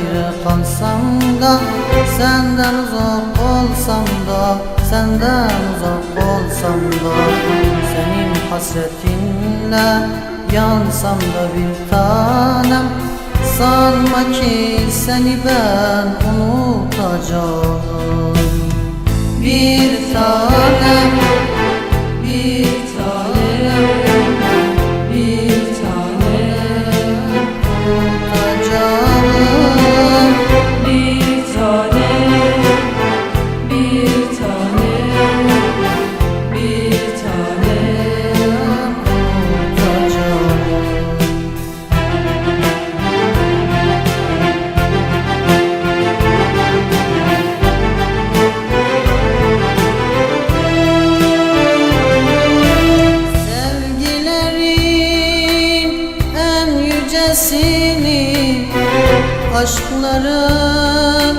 ayrı kalsam da, senden uzak olsam da, senden uzak olsam da, senin hasretinle yansam da bir tanem, sanma ki seni ben unutacağım. Bir tanem, bir tanem, bir tanem unutacağım. Bir tanem, bir tanem, bir tanem unutacağım. Aşkların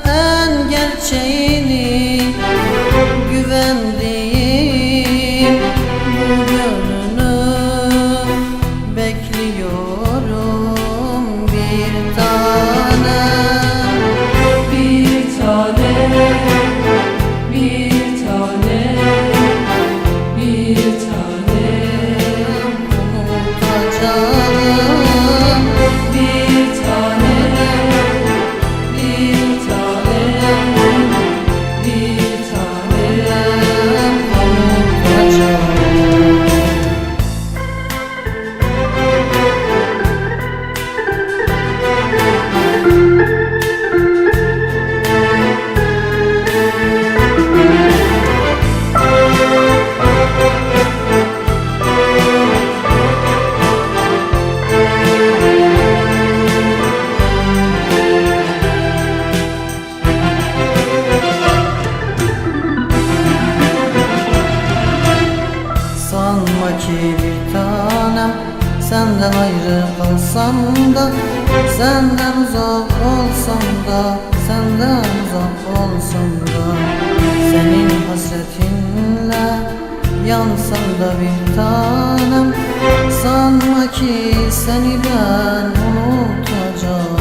en gerçeğini, güvendiğim bu gönlünü bekliyorum bir tanem. Bir tanem, bir tanem, bir tanem unutacağım. Bir tanem, bir tanem, bir tanem Unutacağım. Sanma ki bir tanem, senden ayrı kalsam da, senden uzak olsam da, senden uzak olsam da, senin hasretinle yansam da bir tanem, sanma ki seni ben unutacağım.